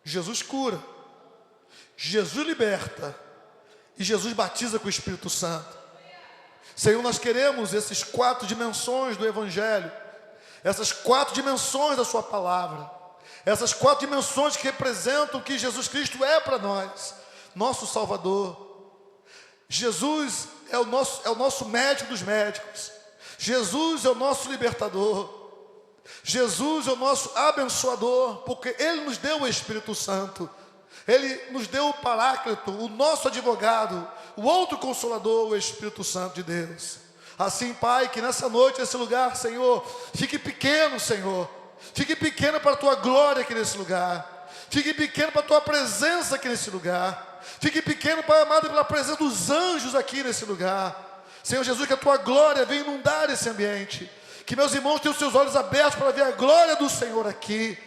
Jesus cura, Jesus liberta e Jesus batiza com o Espírito Santo. Senhor, nós queremos essas 4 dimensões do Evangelho, essas 4 dimensões da sua palavra, essas 4 dimensões que representam o que Jesus Cristo é para nós, nosso Salvador. Jesus é o nosso médico dos médicos, Jesus é o nosso libertador, Jesus é o nosso abençoador, porque Ele nos deu o Espírito Santo, Ele nos deu o Paráclito, o nosso advogado, o outro Consolador, o Espírito Santo de Deus. Assim, Pai, que nessa noite, nesse lugar, Senhor, fique pequeno, Senhor, fique pequeno para a Tua glória aqui nesse lugar, fique pequeno para a Tua presença aqui nesse lugar, fique pequeno, Pai amado, pela presença dos anjos aqui nesse lugar. Senhor Jesus, que a Tua glória venha inundar esse ambiente, que meus irmãos tenham seus olhos abertos para ver a glória do Senhor aqui,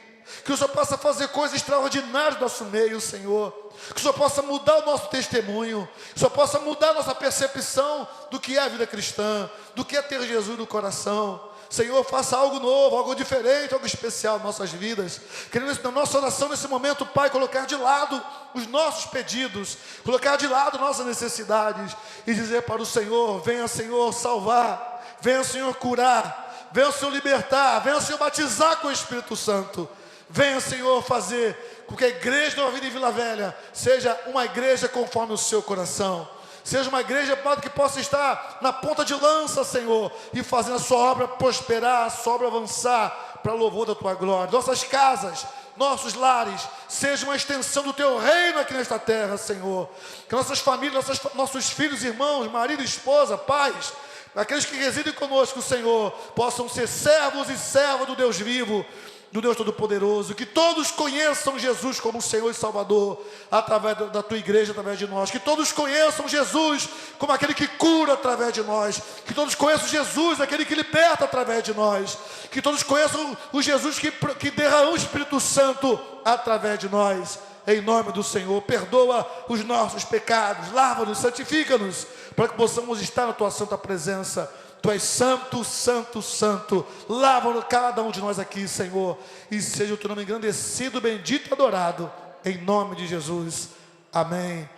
que o Senhor possa fazer coisas extraordinárias no nosso meio, Senhor, que o Senhor possa mudar o nosso testemunho, que o Senhor possa mudar a nossa percepção do que é a vida cristã, do que é ter Jesus no coração. Senhor, faça algo novo, algo diferente, algo especial em nossas vidas. Queremos na nossa oração nesse momento, Pai, colocar de lado os nossos pedidos, colocar de lado nossas necessidades e dizer para o Senhor: venha, Senhor, salvar, venha, Senhor, curar, venha, Senhor, libertar, venha, Senhor, batizar com o Espírito Santo. Venha, Senhor, fazer com que a igreja da Nova Vida em Vila Velha seja uma igreja conforme o seu coração. Seja uma igreja, Pai, que possa estar na ponta de lança, Senhor, e fazendo a sua obra prosperar, a sua obra avançar, para louvor da Tua glória. Nossas casas, nossos lares, sejam uma extensão do Teu reino aqui nesta terra, Senhor. Que nossas famílias, nossos filhos, irmãos, marido, esposa, pais, aqueles que residem conosco, Senhor, possam ser servos e servas do Deus vivo, do Deus Todo-Poderoso, que todos conheçam Jesus como Senhor e Salvador, através da Tua igreja, através de nós, que todos conheçam Jesus como aquele que cura através de nós, que todos conheçam Jesus, aquele que liberta através de nós, que todos conheçam o Jesus que derramou o Espírito Santo através de nós. Em nome do Senhor, perdoa os nossos pecados, lava-nos, santifica-nos, para que possamos estar na Tua santa presença. Tu és santo, santo, santo. Lava cada um de nós aqui, Senhor, e seja o Teu nome engrandecido, bendito e adorado, em nome de Jesus. Amém.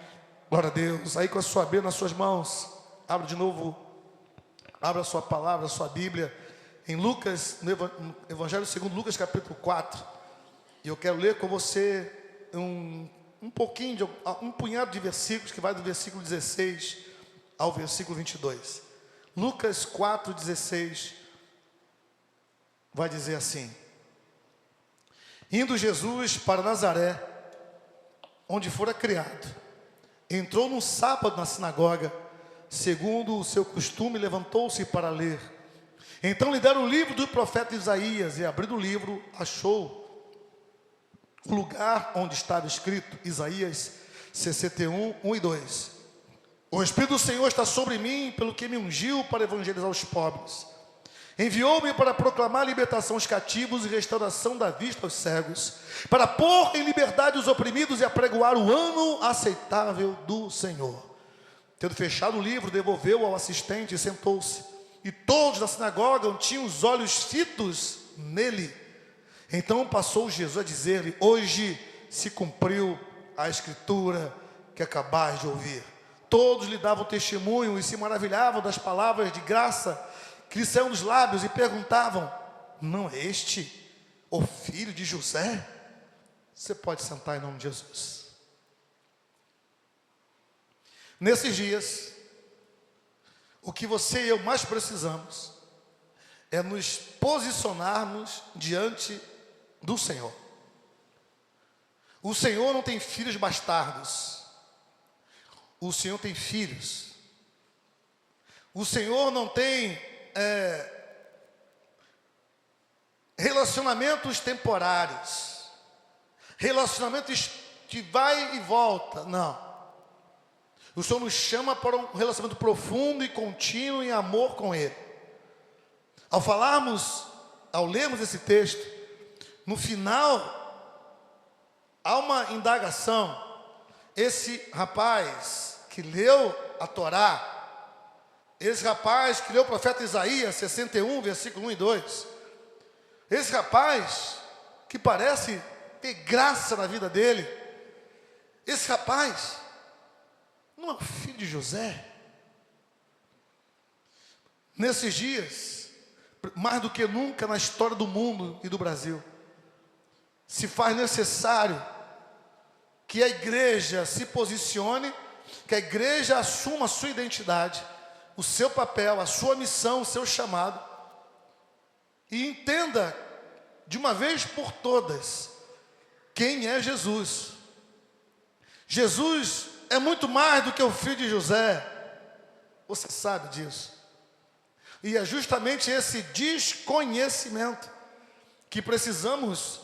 Glória a Deus. Aí com a sua Bíblia nas suas mãos, abra de novo, abra a sua palavra, a sua Bíblia, em Lucas, no Evangelho segundo Lucas, capítulo 4. E eu quero ler com você um punhado de versículos, que vai do versículo 16 ao versículo 22. Lucas 4,16 vai dizer assim: indo Jesus para Nazaré, onde fora criado, entrou num sábado na sinagoga, segundo o seu costume, levantou-se para ler. Então lhe deram o livro do profeta Isaías, e abrindo o livro, achou o lugar onde estava escrito, Isaías 61, 1 e 2. O Espírito do Senhor está sobre mim, pelo que me ungiu para evangelizar os pobres. Enviou-me para proclamar libertação aos cativos e restauração da vista aos cegos, para pôr em liberdade os oprimidos e apregoar o ano aceitável do Senhor. Tendo fechado o livro, devolveu ao assistente e sentou-se. E todos da sinagoga tinham os olhos fitos nele. Então passou Jesus a dizer-lhe: hoje se cumpriu a escritura que acabais de ouvir. Todos lhe davam testemunho e se maravilhavam das palavras de graça que lhe saíam dos lábios e perguntavam: não é este o filho de José? Você pode sentar em nome de Jesus. Nesses dias, o que você e eu mais precisamos é nos posicionarmos diante do Senhor. O Senhor não tem filhos bastardos. O Senhor tem filhos. O Senhor não tem relacionamentos temporários, relacionamentos que vai e volta. Não. O Senhor nos chama para um relacionamento profundo e contínuo em amor com Ele. Ao lermos esse texto, no final há uma indagação. Esse rapaz que leu a Torá, esse rapaz que leu o profeta Isaías 61, versículo 1 e 2, esse rapaz que parece ter graça na vida dele. Esse rapaz não é o filho de José? Nesses dias, mais do que nunca na história do mundo e do Brasil, se faz necessário que a igreja se posicione, que a igreja assuma a sua identidade, o seu papel, a sua missão, o seu chamado, e entenda de uma vez por todas quem é Jesus. Jesus é muito mais do que o filho de José, você sabe disso. E é justamente esse desconhecimento que precisamos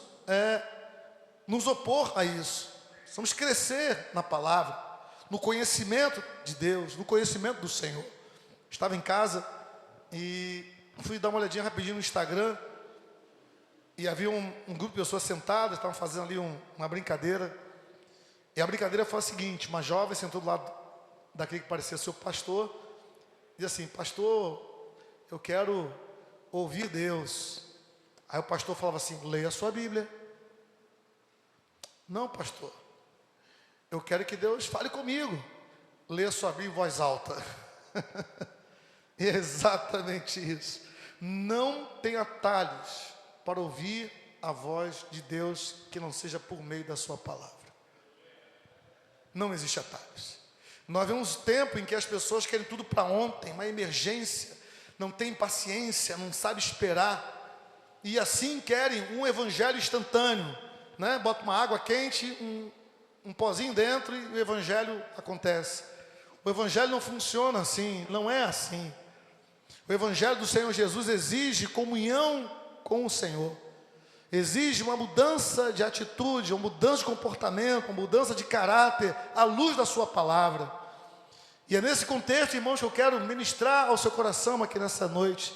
nos opor a isso. Precisamos crescer na palavra, no conhecimento de Deus, no conhecimento do Senhor. Estava em casa e fui dar uma olhadinha rapidinho no Instagram, e havia um grupo de pessoas sentadas, estavam fazendo ali uma brincadeira. E a brincadeira foi a seguinte: uma jovem sentou do lado daquele que parecia ser o pastor, e disse assim: pastor, eu quero ouvir Deus. Aí o pastor falava assim: leia a sua Bíblia. Não, pastor, eu quero que Deus fale comigo. Leia a sua Bíblia em voz alta. É exatamente isso. Não tem atalhos para ouvir a voz de Deus que não seja por meio da sua palavra. Não existe atalhos. Nós vemos tempo em que as pessoas querem tudo para ontem, uma emergência, não tem paciência, não sabe esperar, e assim querem um evangelho instantâneo, né? Bota uma água quente, um pozinho dentro e o evangelho acontece. O evangelho não funciona assim, não é assim. O evangelho do Senhor Jesus exige comunhão com o Senhor, exige uma mudança de atitude, uma mudança de comportamento, uma mudança de caráter, à luz da sua palavra. E é nesse contexto, irmãos, que eu quero ministrar ao seu coração aqui nessa noite,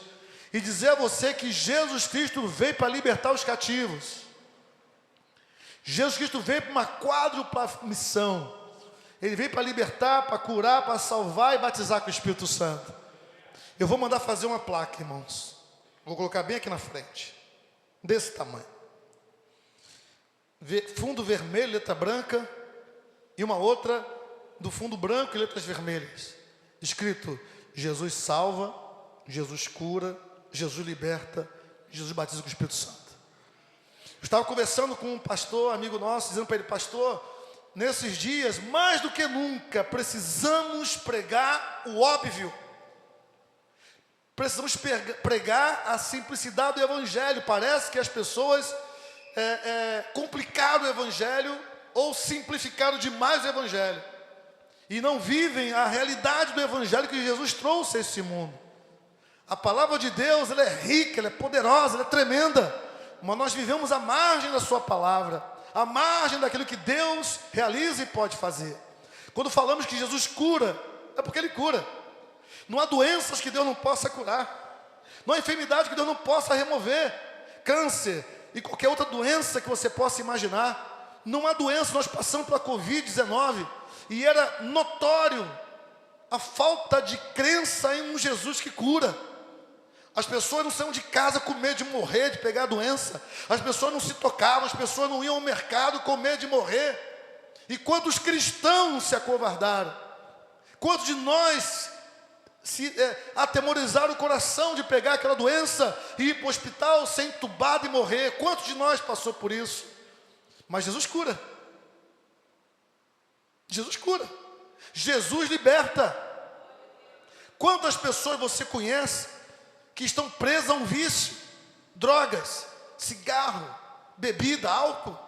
e dizer a você que Jesus Cristo veio para libertar os cativos. Jesus Cristo veio para uma quádrupla missão. Ele veio para libertar, para curar, para salvar e batizar com o Espírito Santo. Eu vou mandar fazer uma placa, irmãos. Vou colocar bem aqui na frente, desse tamanho. Fundo vermelho, letra branca, e uma outra do fundo branco e letras vermelhas. Escrito: Jesus salva, Jesus cura, Jesus liberta, Jesus batiza com o Espírito Santo. Eu estava conversando com um pastor, amigo nosso, dizendo para ele: pastor, nesses dias, mais do que nunca, precisamos pregar o óbvio. Precisamos pregar a simplicidade do Evangelho. Parece que as pessoas complicaram o Evangelho ou simplificaram demais o Evangelho e não vivem a realidade do Evangelho que Jesus trouxe a esse mundo. A palavra de Deus, ela é rica, ela é poderosa, ela é tremenda, mas nós vivemos à margem da sua palavra, à margem daquilo que Deus realiza e pode fazer. Quando falamos que Jesus cura, é porque Ele cura. Não há doenças que Deus não possa curar, não há enfermidade que Deus não possa remover. Câncer e qualquer outra doença que você possa imaginar. Não há doença. Nós passamos pela Covid-19 e era notório a falta de crença em um Jesus que cura. As pessoas não saíam de casa com medo de morrer, de pegar a doença. As pessoas não se tocavam, as pessoas não iam ao mercado com medo de morrer. E quantos cristãos se acovardaram? Quantos de nós atemorizaram o coração de pegar aquela doença e ir para o hospital ser entubado e morrer? Quantos de nós passou por isso? Mas Jesus cura. Jesus cura. Jesus liberta. Quantas pessoas você conhece que estão presas a um vício? Drogas, cigarro, bebida, álcool,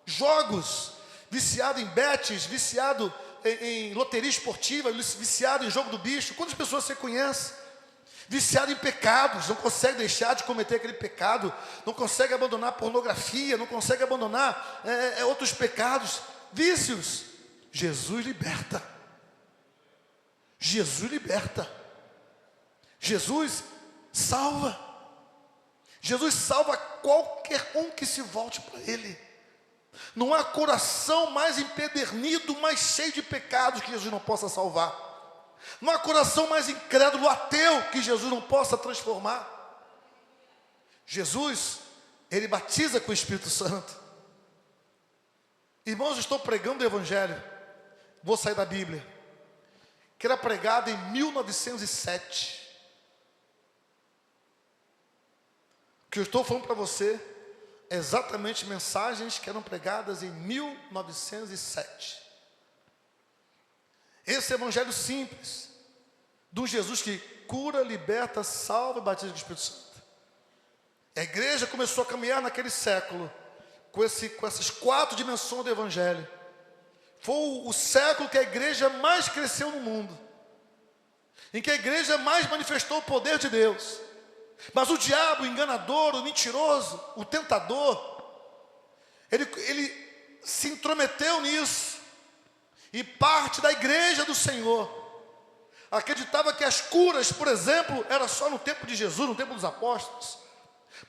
jogos, viciado em betes, viciado em loteria esportiva, viciado em jogo do bicho. Quantas pessoas você conhece? Viciado em pecados, não consegue deixar de cometer aquele pecado, não consegue abandonar pornografia, não consegue abandonar outros pecados, vícios. Jesus liberta. Jesus liberta. Jesus salva. Jesus salva qualquer um que se volte para Ele. Não há coração mais empedernido, mais cheio de pecados que Jesus não possa salvar. Não há coração mais incrédulo, ateu, que Jesus não possa transformar. Jesus, Ele batiza com o Espírito Santo. Irmãos, estou pregando o Evangelho. Vou sair da Bíblia. Que era pregado em 1907. O que eu estou falando para você é exatamente mensagens que eram pregadas em 1907. Esse Evangelho simples, de um Jesus que cura, liberta, salva e batiza com o Espírito Santo. A igreja começou a caminhar naquele século com essas 4 dimensões do Evangelho. Foi o século que a igreja mais cresceu no mundo, em que a igreja mais manifestou o poder de Deus. Mas o diabo, o enganador, o mentiroso, o tentador, ele se intrometeu nisso. E parte da igreja do Senhor acreditava que as curas, por exemplo, era só no tempo de Jesus, no tempo dos apóstolos.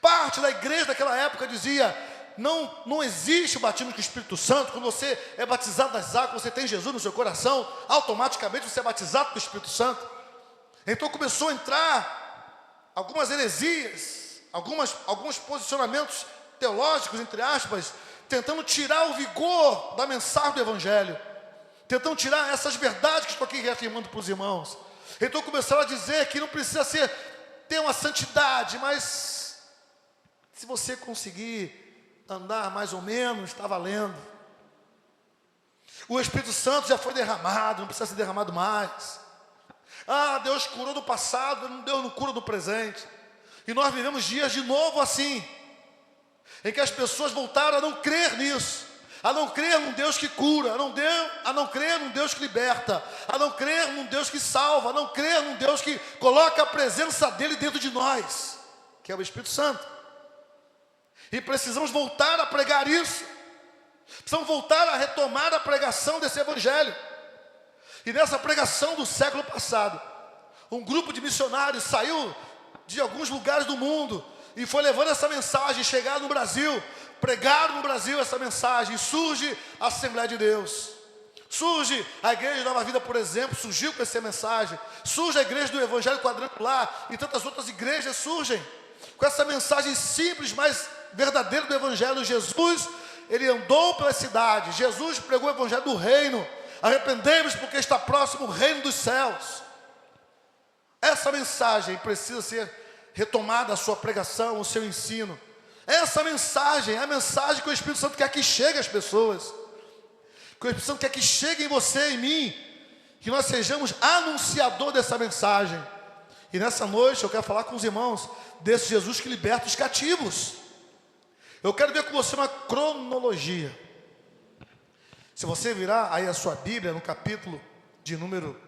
Parte da igreja daquela época dizia: não existe o batismo com o Espírito Santo. Quando você é batizado nas águas, você tem Jesus no seu coração, automaticamente você é batizado com o Espírito Santo. Então começou a entrar algumas heresias, alguns posicionamentos teológicos, entre aspas, tentando tirar o vigor da mensagem do Evangelho, tentando tirar essas verdades que estou aqui reafirmando para os irmãos. Então começaram a dizer que não precisa ter uma santidade, mas se você conseguir andar mais ou menos, está valendo. O Espírito Santo já foi derramado, não precisa ser derramado mais. Deus curou no passado, Deus não cura no presente. E nós vivemos dias de novo assim, em que as pessoas voltaram a não crer nisso, a não crer num Deus que cura, a não crer num Deus que liberta, a não crer num Deus que salva, a não crer num Deus que coloca a presença dele dentro de nós, que é o Espírito Santo. E precisamos voltar a pregar isso. Precisamos voltar a retomar a pregação desse Evangelho. E nessa pregação do século passado, um grupo de missionários saiu de alguns lugares do mundo e foi levando essa mensagem, chegaram no Brasil, pregaram no Brasil essa mensagem, e surge a Assembleia de Deus. Surge a Igreja de Nova Vida, por exemplo, surgiu com essa mensagem. Surge a Igreja do Evangelho Quadrangular e tantas outras igrejas surgem com essa mensagem simples, mas verdadeira do Evangelho. Jesus, ele andou pela cidade, Jesus pregou o Evangelho do reino. Arrependemos porque está próximo o reino dos céus. Essa mensagem precisa ser retomada, a sua pregação, o seu ensino. Essa mensagem é a mensagem que o Espírito Santo quer que chegue às pessoas, que o Espírito Santo quer que chegue em você e em mim, que nós sejamos anunciador dessa mensagem. E nessa noite eu quero falar com os irmãos desse Jesus que liberta os cativos. Eu quero ver com você uma cronologia. Se você virar aí a sua Bíblia no capítulo de número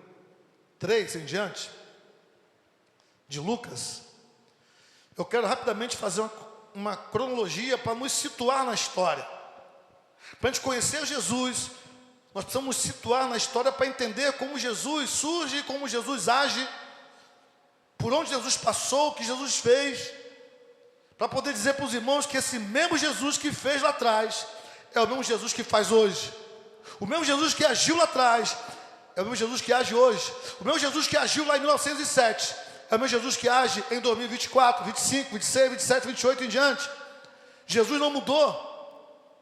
3 em diante, de Lucas, eu quero rapidamente fazer uma cronologia para nos situar na história. Para a gente conhecer Jesus, nós precisamos nos situar na história para entender como Jesus surge, como Jesus age, por onde Jesus passou, o que Jesus fez, para poder dizer para os irmãos que esse mesmo Jesus que fez lá atrás é o mesmo Jesus que faz hoje. O mesmo Jesus que agiu lá atrás é o mesmo Jesus que age hoje. O mesmo Jesus que agiu lá em 1907 é o mesmo Jesus que age em 2024, 25, 26, 27, 28 em diante. Jesus não mudou.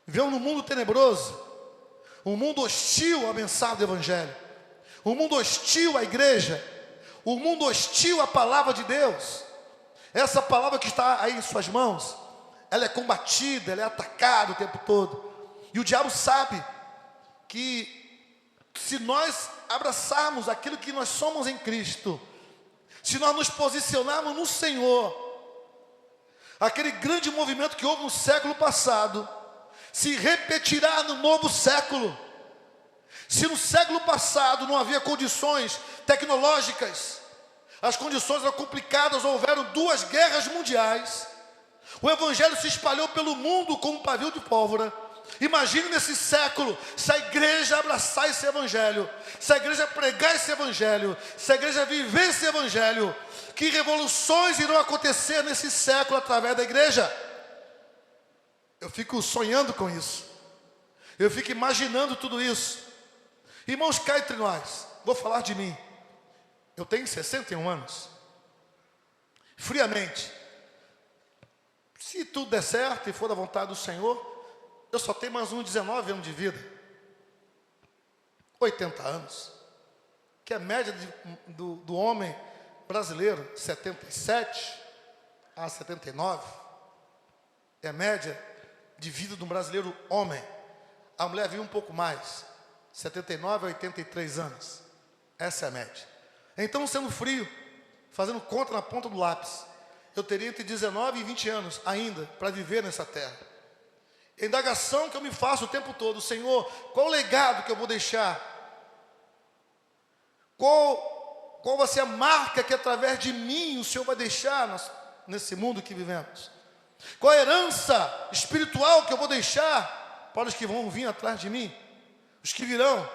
Vivemos num mundo tenebroso, um mundo hostil à mensagem do Evangelho, um mundo hostil à igreja, um mundo hostil à palavra de Deus. Essa palavra que está aí em suas mãos, ela é combatida, ela é atacada o tempo todo. E o diabo sabe que se nós abraçarmos aquilo que nós somos em Cristo, se nós nos posicionarmos no Senhor, aquele grande movimento que houve no século passado se repetirá no novo século. Se no século passado não havia condições tecnológicas, as condições eram complicadas, houveram 2 guerras mundiais, o Evangelho se espalhou pelo mundo como um pavio de pólvora. Imagine nesse século, se a igreja abraçar esse Evangelho, se a igreja pregar esse Evangelho, se a igreja viver esse Evangelho, que revoluções irão acontecer nesse século através da igreja. Eu fico sonhando com isso, eu fico imaginando tudo isso. Irmãos, cá entre nós, vou falar de mim. Eu tenho 61 anos. Friamente, se tudo der certo e for da vontade do Senhor, eu só tenho mais uns 19 anos de vida. 80 anos. Que é a média do homem brasileiro, 77 a 79. É a média de vida de um brasileiro homem. A mulher vive um pouco mais, 79 a 83 anos. Essa é a média. Então, sendo frio, fazendo conta na ponta do lápis, eu teria entre 19 e 20 anos ainda para viver nessa terra. A indagação que eu me faço o tempo todo: Senhor, qual o legado que eu vou deixar? Qual vai ser a marca que através de mim o Senhor vai deixar nesse mundo que vivemos? Qual a herança espiritual que eu vou deixar para os que vão vir atrás de mim? Os que virão.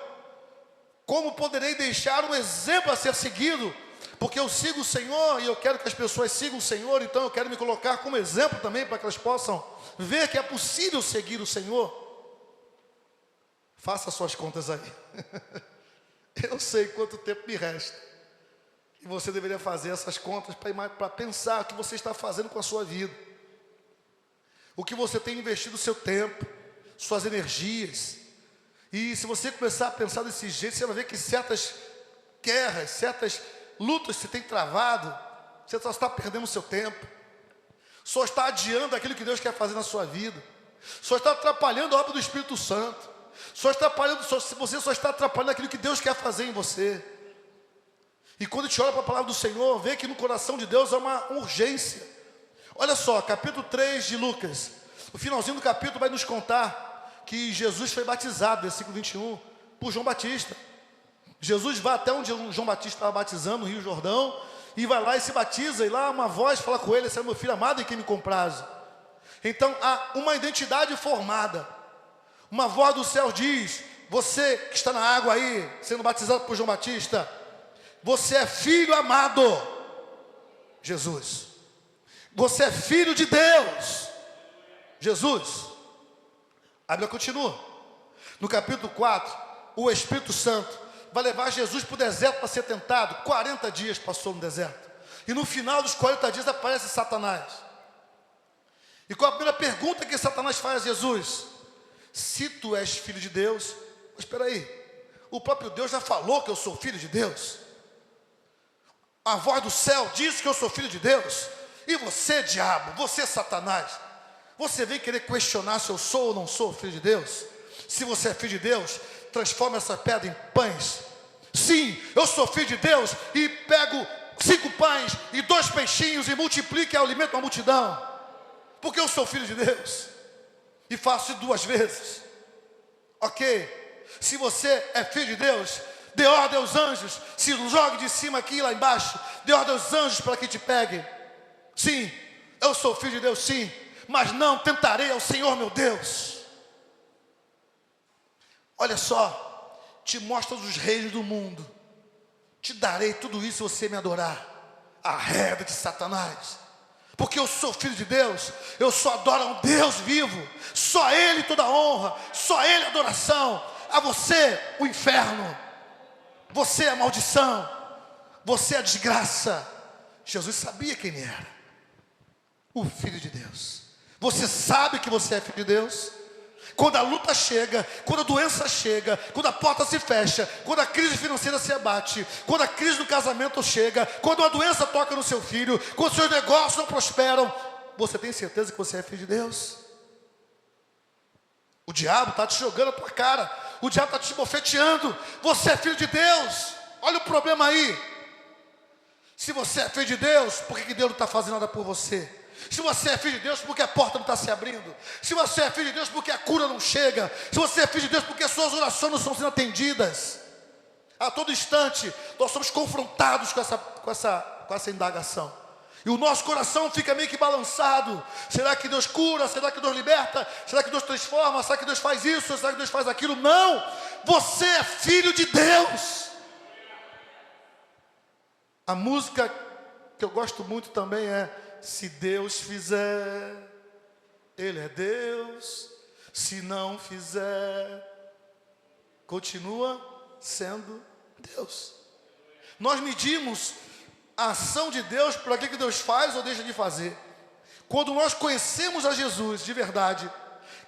Como poderei deixar um exemplo a ser seguido? Porque eu sigo o Senhor e eu quero que as pessoas sigam o Senhor, então eu quero me colocar como exemplo também para que elas possam ver que é possível seguir o Senhor. Faça suas contas aí. Eu sei quanto tempo me resta. E você deveria fazer essas contas para pensar o que você está fazendo com a sua vida. O que você tem investido o seu tempo, suas energias. E se você começar a pensar desse jeito, você vai ver que certas guerras, certas lutas que você tem travado, você só está perdendo o seu tempo. Só está adiando aquilo que Deus quer fazer na sua vida. Só está atrapalhando a obra do Espírito Santo. Você só está atrapalhando aquilo que Deus quer fazer em você. E quando a gente olha para a palavra do Senhor, vê que no coração de Deus há uma urgência. Olha só, capítulo 3 de Lucas. O finalzinho do capítulo vai nos contar que Jesus foi batizado, versículo 21, por João Batista. Jesus vai até onde João Batista estava batizando, no Rio Jordão, e vai lá e se batiza, e lá uma voz fala com ele: esse é meu filho amado em quem me comprazo. Então há uma identidade formada. Uma voz do céu diz: você que está na água aí, sendo batizado por João Batista, você é filho amado, Jesus. Você é filho de Deus, Jesus. A Bíblia continua. No capítulo 4, o Espírito Santo vai levar Jesus para o deserto para ser tentado. 40 dias passou no deserto. E no final dos 40 dias aparece Satanás. E qual a primeira pergunta que Satanás faz a Jesus? Se tu és filho de Deus. Mas espera aí, o próprio Deus já falou que eu sou filho de Deus. A voz do céu diz que eu sou filho de Deus. E você, diabo, você, Satanás, você vem querer questionar se eu sou ou não sou filho de Deus? Se você é filho de Deus, transforma essa pedra em pães. Sim, eu sou filho de Deus e pego 5 pães e 2 peixinhos e multiplico e alimento uma multidão. Porque eu sou filho de Deus. E faço isso 2 vezes. Ok? Se você é filho de Deus, dê ordem aos anjos, se jogue de cima aqui e lá embaixo. Dê ordem aos anjos para que te peguem. Sim, eu sou filho de Deus, sim. Mas não tentarei ao Senhor meu Deus. Olha só, te mostro os reis do mundo. Te darei tudo isso se você me adorar. A reda de Satanás. Porque eu sou filho de Deus, eu só adoro a um Deus vivo. Só Ele toda a honra, só Ele a adoração. A você, o inferno. Você a maldição. Você a desgraça. Jesus sabia quem ele era. O Filho de Deus. Você sabe que você é filho de Deus? Quando a luta chega, quando a doença chega, quando a porta se fecha, quando a crise financeira se abate, quando a crise do casamento chega, quando a doença toca no seu filho, quando seus negócios não prosperam, você tem certeza que você é filho de Deus? O diabo está te jogando a tua cara, o diabo está te bofeteando. Você é filho de Deus. Olha o problema aí. Se você é filho de Deus, por que Deus não está fazendo nada por você? Se você é filho de Deus, por que a porta não está se abrindo? Se você é filho de Deus, por que a cura não chega? Se você é filho de Deus, por que as suas orações não estão sendo atendidas? A todo instante, nós somos confrontados com essa indagação. E o nosso coração fica meio que balançado. Será que Deus cura? Será que Deus liberta? Será que Deus transforma? Será que Deus faz isso? Será que Deus faz aquilo? Não! Você é filho de Deus! A música que eu gosto muito também é: se Deus fizer, Ele é Deus. Se não fizer, continua sendo Deus. Nós medimos a ação de Deus por aquilo que Deus faz ou deixa de fazer. Quando nós conhecemos a Jesus de verdade,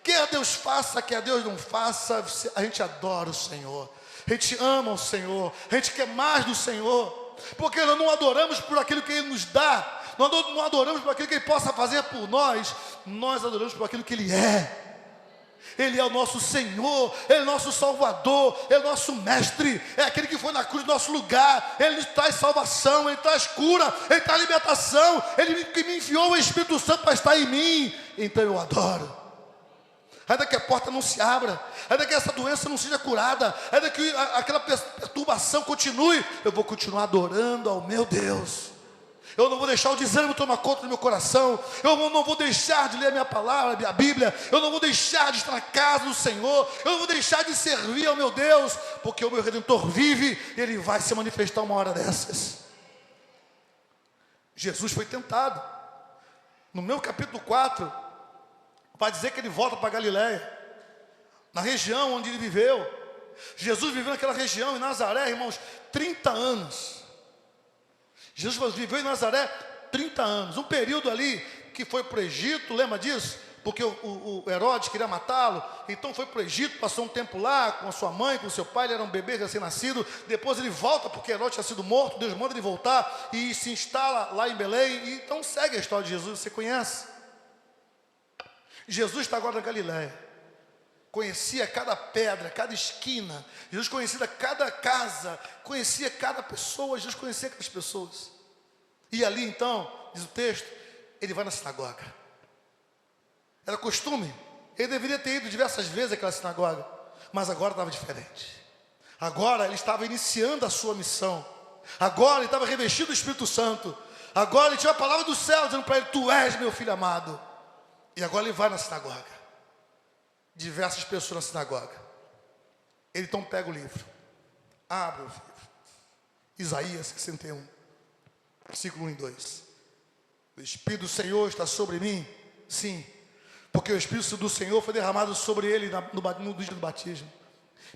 Quer Deus faça, quer Deus não faça, a gente adora o Senhor, a gente ama o Senhor, a gente quer mais do Senhor, porque nós não adoramos por aquilo que Ele nos dá, nós não adoramos por aquilo que Ele possa fazer por nós adoramos por aquilo que Ele é. Ele é o nosso Senhor, Ele é o nosso Salvador, Ele é o nosso Mestre, é aquele que foi na cruz do nosso lugar, Ele nos traz salvação, Ele traz cura, Ele traz libertação, Ele que me enviou o Espírito Santo para estar em mim, então eu adoro. Ainda que a porta não se abra, ainda que essa doença não seja curada, ainda que aquela perturbação continue, eu vou continuar adorando ao meu Deus. Eu não vou deixar o desânimo tomar conta do meu coração, eu não vou deixar de ler a minha palavra, a minha Bíblia, eu não vou deixar de estar na casa do Senhor, eu não vou deixar de servir ao meu Deus, porque o meu Redentor vive e Ele vai se manifestar uma hora dessas. Jesus foi tentado. No meu capítulo 4, vai dizer que Ele volta para Galiléia, na região onde Ele viveu. Jesus viveu naquela região, em Nazaré, irmãos, 30 anos. Jesus viveu em Nazaré 30 anos, um período ali que foi para o Egito, lembra disso? Porque o Herodes queria matá-lo, então foi para o Egito, passou um tempo lá com a sua mãe, com o seu pai, ele era um bebê recém-nascido, depois ele volta porque Herodes tinha sido morto, Deus manda ele voltar e se instala lá em Belém, e então segue a história de Jesus, você conhece? Jesus está agora na Galiléia, conhecia cada pedra, cada esquina, Jesus conhecia cada casa, conhecia cada pessoa, Jesus conhecia aquelas pessoas. E ali então, diz o texto, Ele vai na sinagoga. Era costume, Ele deveria ter ido diversas vezes àquela sinagoga, mas agora estava diferente. Agora Ele estava iniciando a sua missão, agora Ele estava revestido do Espírito Santo, agora Ele tinha a palavra do céu dizendo para Ele: Tu és meu filho amado. E agora Ele vai na sinagoga. Diversas pessoas na sinagoga. Ele então pega o livro, abre o livro, Isaías 61, versículo 1 e 2. O Espírito do Senhor está sobre mim, sim, porque o Espírito do Senhor foi derramado sobre Ele no dia do batismo.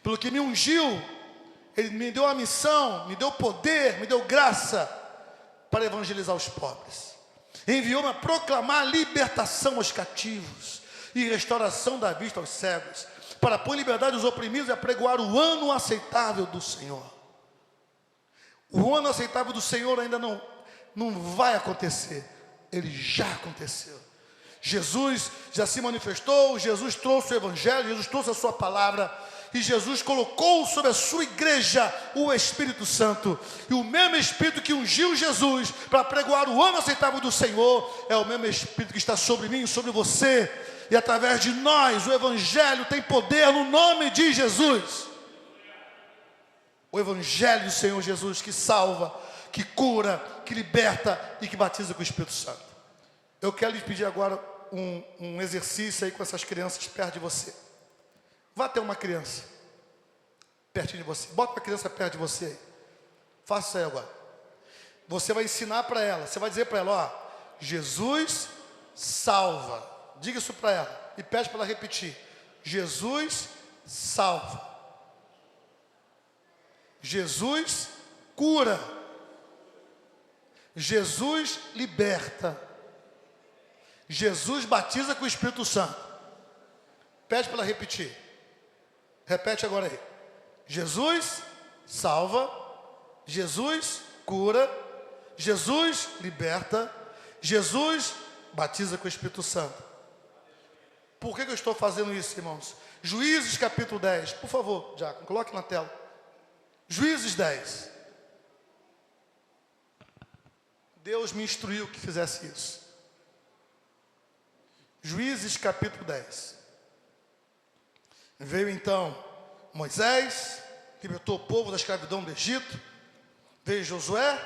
Pelo que me ungiu, Ele me deu a missão, me deu poder, me deu graça para evangelizar os pobres. Enviou-me a proclamar libertação aos cativos e restauração da vista aos cegos, para pôr liberdade aos oprimidos e apregoar o ano aceitável do Senhor. O ano aceitável do Senhor ainda não vai acontecer, ele já aconteceu. Jesus já se manifestou, Jesus trouxe o Evangelho, Jesus trouxe a sua palavra, e Jesus colocou sobre a sua igreja o Espírito Santo. E o mesmo Espírito que ungiu Jesus para apregoar o ano aceitável do Senhor, é o mesmo Espírito que está sobre mim e sobre você. E através de nós, o Evangelho tem poder no nome de Jesus. O Evangelho do Senhor Jesus que salva, que cura, que liberta e que batiza com o Espírito Santo. Eu quero lhe pedir agora um exercício aí com essas crianças perto de você. Vá ter uma criança pertinho de você. Bota uma criança perto de você aí. Faça isso aí agora. Você vai ensinar para ela. Você vai dizer para ela: ó, Jesus salva. Diga isso para ela e pede para ela repetir: Jesus salva. Jesus cura. Jesus liberta. Jesus batiza com o Espírito Santo. Pede para ela repetir. Repete agora aí: Jesus salva, Jesus cura, Jesus liberta, Jesus batiza com o Espírito Santo. Por que eu estou fazendo isso, irmãos? Juízes capítulo 10, por favor, Diácono, coloque na tela. Juízes 10. Deus me instruiu que fizesse isso. Juízes capítulo 10. Veio então Moisés, libertou o povo da escravidão do Egito. Veio Josué,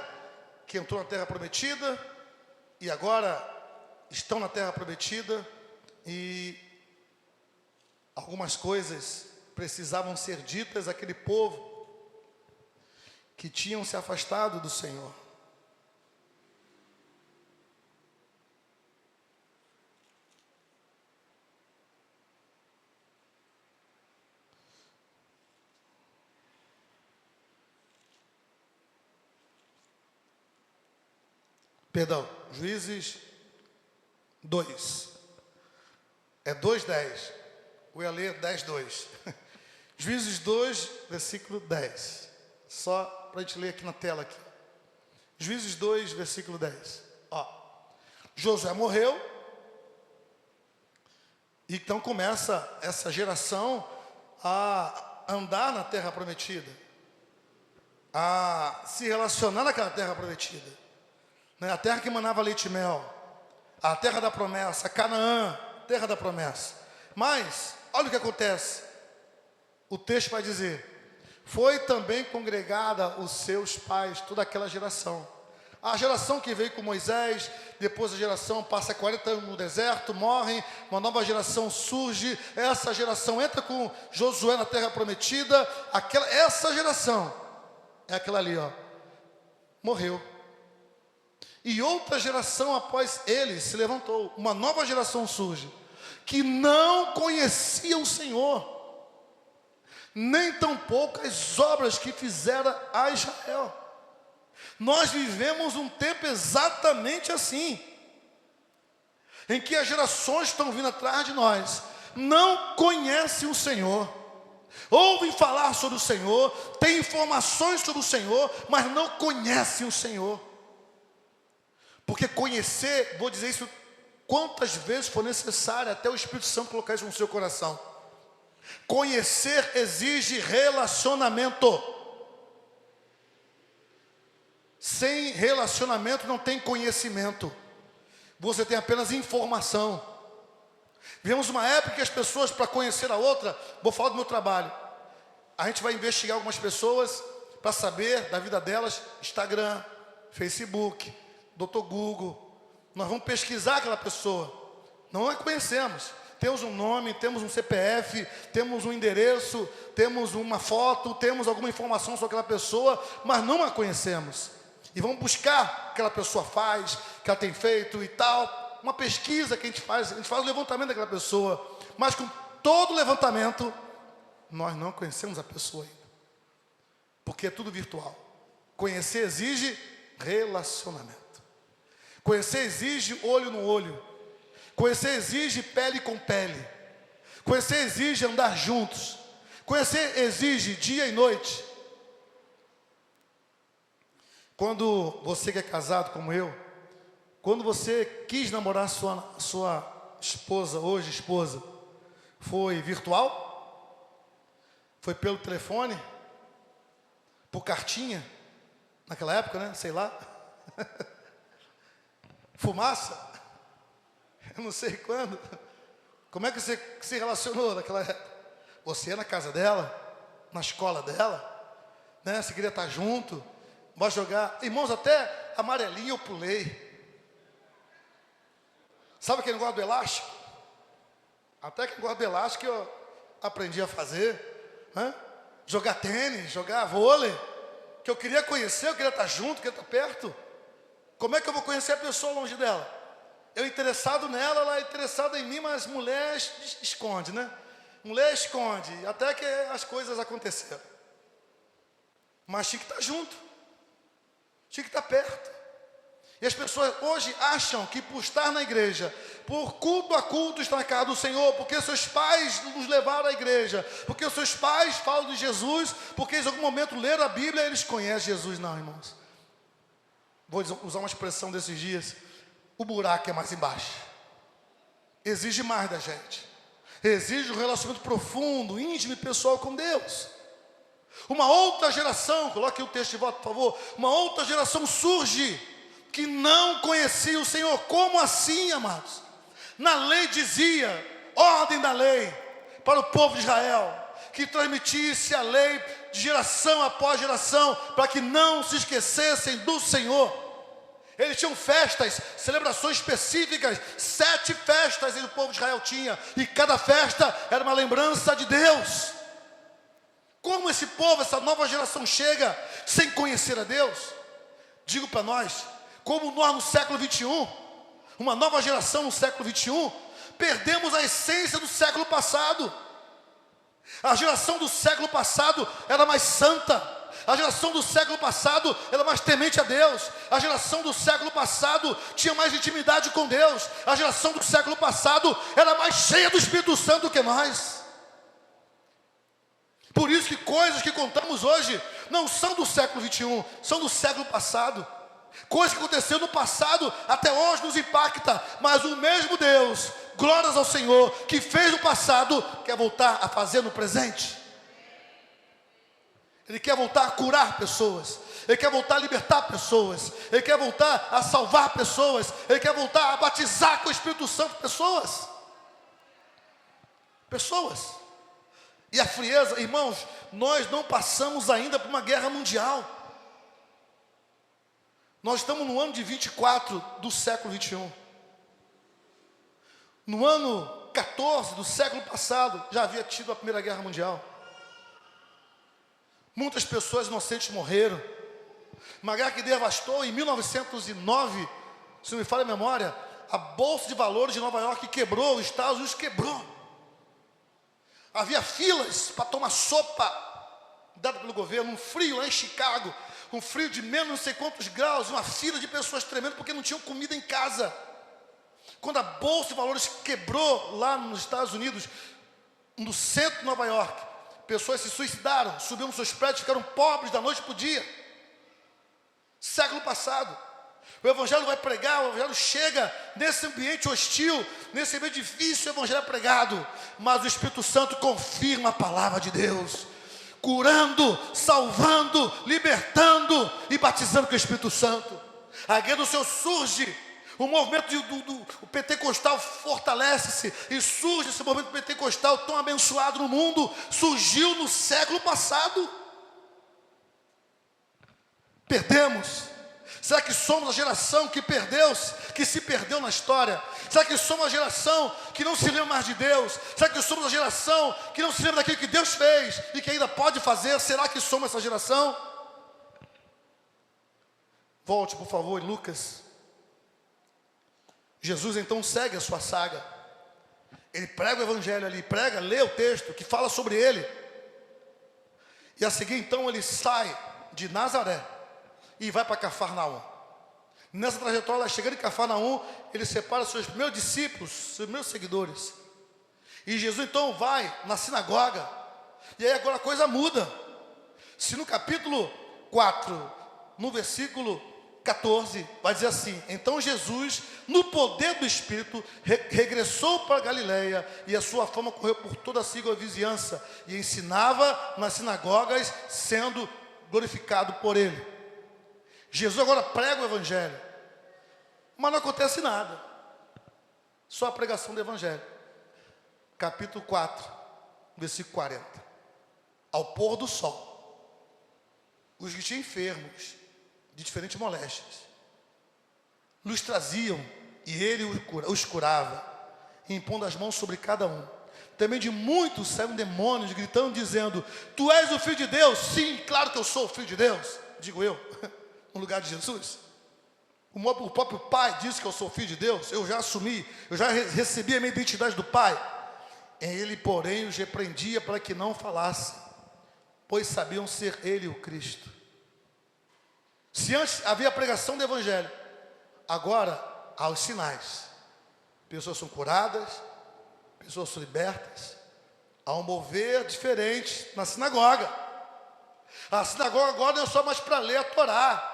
que entrou na terra prometida, e agora estão na terra prometida, e algumas coisas precisavam ser ditas àquele povo que tinham se afastado do Senhor. Perdão, Juízes 2. É 2:10. Eu ia ler 10, 2. Juízes 2, versículo 10. Só para a gente ler aqui na tela. Aqui. Juízes 2, versículo 10. Ó, Josué morreu. Então começa essa geração a andar na terra prometida. A se relacionar naquela terra prometida. Né? A terra que manava leite e mel. A terra da promessa. Canaã, terra da promessa. Mas, olha o que acontece. O texto vai dizer: foi também congregada os seus pais, toda aquela geração. A geração que veio com Moisés, depois a geração passa 40 anos no deserto, morrem, uma nova geração surge, essa geração entra com Josué na terra prometida, essa geração, é aquela ali, ó, morreu. E outra geração após ele se levantou, uma nova geração surge, que não conhecia o Senhor, nem tampouco as obras que fizera a Israel. Nós vivemos um tempo exatamente assim, em que as gerações estão vindo atrás de nós, não conhecem o Senhor, ouvem falar sobre o Senhor, têm informações sobre o Senhor, mas não conhecem o Senhor. Porque conhecer, vou dizer isso quantas vezes for necessário, até o Espírito Santo colocar isso no seu coração. Conhecer exige relacionamento. Sem relacionamento não tem conhecimento. Você tem apenas informação. Vivemos uma época que as pessoas, para conhecer a outra, vou falar do meu trabalho. A gente vai investigar algumas pessoas para saber da vida delas, Instagram, Facebook, Dr. Google. Nós vamos pesquisar aquela pessoa. Não a conhecemos. Temos um nome, temos um CPF, temos um endereço, temos uma foto, temos alguma informação sobre aquela pessoa, mas não a conhecemos. E vamos buscar o que aquela pessoa faz, o que ela tem feito e tal. Uma pesquisa que a gente faz o levantamento daquela pessoa. Mas com todo o levantamento, nós não conhecemos a pessoa ainda. Porque é tudo virtual. Conhecer exige relacionamento. Conhecer exige olho no olho. Conhecer exige pele com pele. Conhecer exige andar juntos. Conhecer exige dia e noite. Quando você que é casado como eu, quando você quis namorar sua esposa, hoje esposa, foi virtual? Foi pelo telefone? Por cartinha? Naquela época, né? Sei lá. Fumaça? Eu não sei quando. Como é que você se relacionou naquela época? Você ia na casa dela, na escola dela, né? Você queria estar junto. Vai jogar, irmãos, até amarelinho eu pulei. Sabe quem gosta do elástico? Até quem gosta do elástico eu aprendi a fazer, né? Jogar tênis, jogar vôlei, que eu queria conhecer, eu queria estar junto, queria estar perto. Como é que eu vou conhecer a pessoa longe dela? Eu interessado nela, ela é interessada em mim, mas mulher esconde, né? Mulher esconde, até que as coisas aconteceram. Mas tinha que estar junto. Tinha que estar perto. E as pessoas hoje acham que por estar na igreja, por culto a culto estar na casa do Senhor, porque seus pais nos levaram à igreja, porque os seus pais falam de Jesus, porque eles em algum momento leram a Bíblia e eles conhecem Jesus. Não, irmãos. Vou usar uma expressão desses dias. O buraco é mais embaixo. Exige mais da gente. Exige um relacionamento profundo, íntimo e pessoal com Deus. Uma outra geração, coloque o texto de volta, por favor. Uma outra geração surge que não conhecia o Senhor. Como assim, amados? Na lei dizia, ordem da lei para o povo de Israel, que transmitisse a lei de geração após geração, para que não se esquecessem do Senhor. Eles tinham festas, celebrações específicas, 7 festas que o povo de Israel tinha, e cada festa era uma lembrança de Deus. Como esse povo, essa nova geração chega sem conhecer a Deus? Digo para nós, como nós no século 21, uma nova geração no século 21, perdemos a essência do século passado. A geração do século passado era mais santa. A geração do século passado era mais temente a Deus. A geração do século passado tinha mais intimidade com Deus. A geração do século passado era mais cheia do Espírito Santo do que nós. Por isso que coisas que contamos hoje não são do século 21, são do século passado. Coisas que aconteceram no passado, até hoje nos impacta. Mas o mesmo Deus, glórias ao Senhor, que fez no passado, quer voltar a fazer no presente. Ele quer voltar a curar pessoas. Ele quer voltar a libertar pessoas. Ele quer voltar a salvar pessoas. Ele quer voltar a batizar com o Espírito Santo pessoas. Pessoas. E a frieza, irmãos, nós não passamos ainda por uma guerra mundial. Nós estamos no ano de 24 do século 21. No ano 14 do século passado, já havia tido a Primeira Guerra Mundial. Muitas pessoas inocentes morreram. Uma guerra que devastou em 1909, se não me falha a memória, a Bolsa de Valores de Nova York quebrou, os Estados Unidos quebrou. Havia filas para tomar sopa dada pelo governo, um frio lá em Chicago, um frio de menos não sei quantos graus, uma fila de pessoas tremendo porque não tinham comida em casa. Quando a Bolsa de Valores quebrou lá nos Estados Unidos, no centro de Nova York, pessoas se suicidaram, subiram nos seus prédios, ficaram pobres da noite para o dia. Século passado. O Evangelho vai pregar, o Evangelho chega nesse ambiente hostil, nesse ambiente difícil, o Evangelho é pregado. Mas o Espírito Santo confirma a palavra de Deus, curando, salvando, libertando e batizando com o Espírito Santo. A igreja do Senhor surge, o movimento do pentecostal fortalece-se, e surge esse movimento pentecostal tão abençoado no mundo, surgiu no século passado. Perdemos. Será que somos a geração que perdeu-se, que se perdeu na história? Será que somos a geração que não se lembra mais de Deus? Será que somos a geração que não se lembra daquilo que Deus fez e que ainda pode fazer? Será que somos essa geração? Volte, por favor, em Lucas. Jesus então segue a sua saga. Ele prega o Evangelho ali, lê o texto que fala sobre ele. E a seguir então ele sai de Nazaré e vai para Cafarnaum. Nessa trajetória, chegando em Cafarnaum, ele separa seus primeiros discípulos, seus primeiros seguidores. E Jesus então vai na sinagoga. E aí agora a coisa muda. Se no capítulo 4, no versículo 14, vai dizer assim: então Jesus, no poder do Espírito, regressou para a Galileia, e a sua fama correu por toda a circunvizinhança, e ensinava nas sinagogas, sendo glorificado por ele. Jesus agora prega o Evangelho, mas não acontece nada, só a pregação do Evangelho. Capítulo 4, versículo 40. Ao pôr do sol, os que tinham enfermos de diferentes moléstias lhes traziam, e ele os curava, impondo as mãos sobre cada um. Também de muitos saíram demônios, gritando, dizendo: tu és o Filho de Deus? Sim, claro que eu sou o Filho de Deus, digo eu, no lugar de Jesus. O próprio Pai disse que eu sou Filho de Deus. Eu já assumi, eu já recebi a minha identidade do Pai. Ele, porém, os repreendia para que não falassem, pois sabiam ser ele o Cristo. Se antes havia a pregação do Evangelho, agora há os sinais. Pessoas são curadas, pessoas são libertas. Há um mover diferente na sinagoga. A sinagoga agora não é só mais para ler a Torá.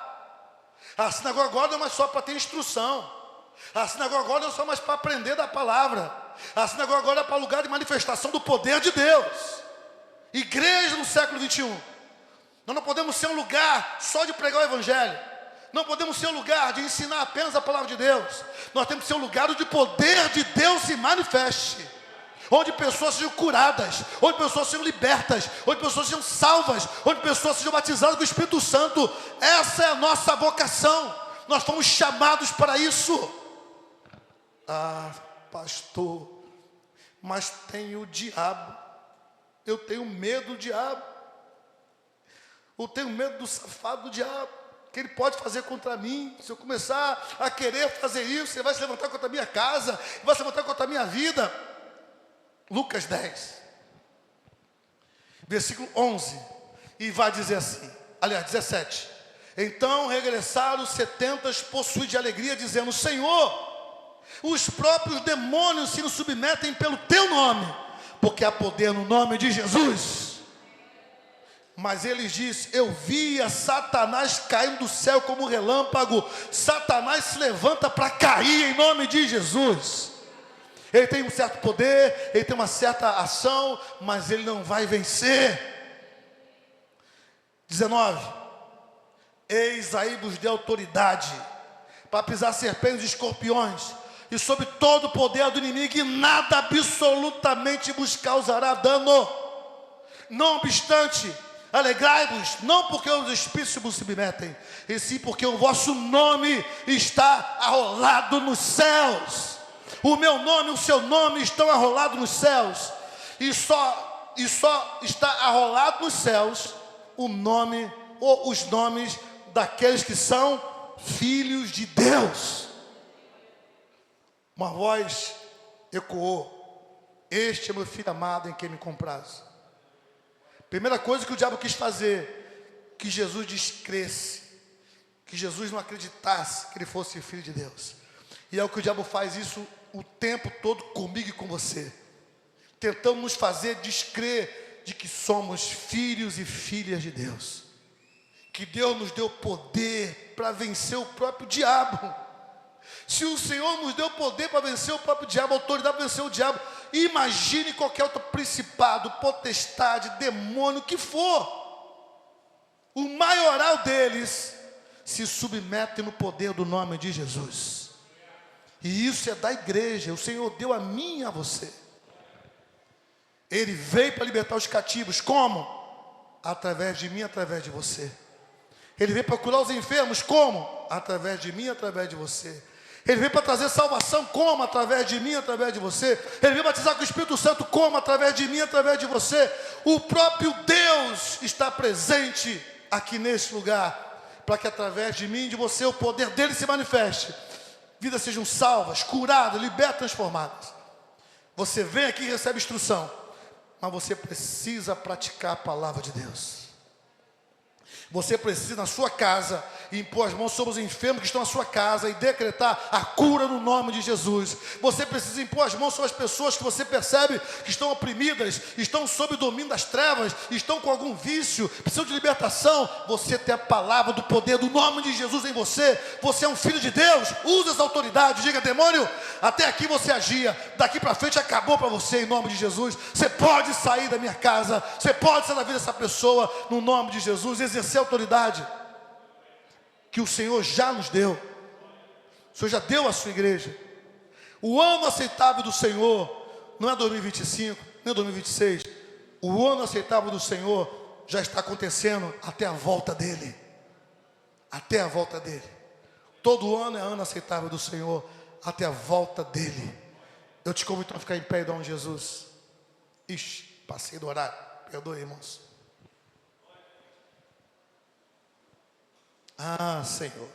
A sinagoga agora não é mais só para ter instrução. A sinagoga agora não é só mais para aprender da palavra. A sinagoga agora é para lugar de manifestação do poder de Deus. Igreja no século 21. Nós não podemos ser um lugar só de pregar o Evangelho. Não podemos ser um lugar de ensinar apenas a palavra de Deus. Nós temos que ser um lugar onde o poder de Deus se manifeste. Onde pessoas sejam curadas, onde pessoas sejam libertas, onde pessoas sejam salvas, onde pessoas sejam batizadas com o Espírito Santo. Essa é a nossa vocação. Nós fomos chamados para isso. Ah, pastor, mas tem o diabo. Eu tenho medo do diabo. Eu tenho medo do safado do diabo, que ele pode fazer contra mim. Se eu começar a querer fazer isso, ele vai se levantar contra a minha casa, vai se levantar contra a minha vida. Lucas 10, versículo 11, e vai dizer assim, aliás, 17. Então regressaram os 70 possuídos de alegria, dizendo: Senhor, os próprios demônios se nos submetem pelo teu nome, porque há poder no nome de Jesus. Mas ele diz: eu via Satanás caindo do céu como um relâmpago. Satanás se levanta para cair em nome de Jesus. Ele tem um certo poder, ele tem uma certa ação, mas ele não vai vencer. 19. Eis aí vos dê autoridade para pisar serpentes e escorpiões, e sobre todo o poder do inimigo, e nada absolutamente vos causará dano. Não obstante, alegrai-vos, não porque os espíritos vos submetem, e sim porque o vosso nome está arrolado nos céus. O meu nome e o seu nome estão arrolados nos céus. E só está arrolado nos céus o nome ou os nomes daqueles que são filhos de Deus. Uma voz ecoou: este é meu filho amado em quem me comprazo. Primeira coisa que o diabo quis fazer, que Jesus descresse, que Jesus não acreditasse que ele fosse filho de Deus. E é o que o diabo faz isso o tempo todo comigo e com você, tentando nos fazer descrer de que somos filhos e filhas de Deus, que Deus nos deu poder para vencer o próprio diabo. Se o Senhor nos deu poder para vencer o próprio diabo, autoridade para vencer o diabo, imagine qualquer outro principado, potestade, demônio, que for. O maioral deles se submete no poder do nome de Jesus. E isso é da igreja. O Senhor deu a mim e a você. Ele veio para libertar os cativos. Como? Através de mim, através de você. Ele veio para curar os enfermos. Como? Através de mim, através de você. Ele veio para trazer salvação. Como? Através de mim, através de você. Ele veio batizar com o Espírito Santo. Como? Através de mim, através de você. O próprio Deus está presente aqui nesse lugar, para que através de mim e de você o poder dele se manifeste. Vidas sejam salvas, curadas, libertas, transformadas. Você vem aqui e recebe instrução, mas você precisa praticar a palavra de Deus. Você precisa, na sua casa, impor as mãos sobre os enfermos que estão na sua casa e decretar a cura no nome de Jesus. Você precisa impor as mãos sobre as pessoas que você percebe que estão oprimidas, estão sob o domínio das trevas, estão com algum vício, precisam de libertação. Você tem a palavra do poder do nome de Jesus em você. Você é um filho de Deus. Use essa autoridade. Diga: demônio, até aqui você agia, daqui para frente acabou para você, em nome de Jesus. Você pode sair da minha casa, você pode sair da vida dessa pessoa, no nome de Jesus, exercer a autoridade que o Senhor já nos deu. O Senhor já deu à sua igreja. O ano aceitável do Senhor não é 2025, nem 2026. O ano aceitável do Senhor já está acontecendo até a volta dele. Até a volta dele. Todo ano é ano aceitável do Senhor até a volta dele. Eu te convido a ficar em pé e dar um Jesus. Ixi, passei do horário. Perdoe, irmãos. Ah, Senhor.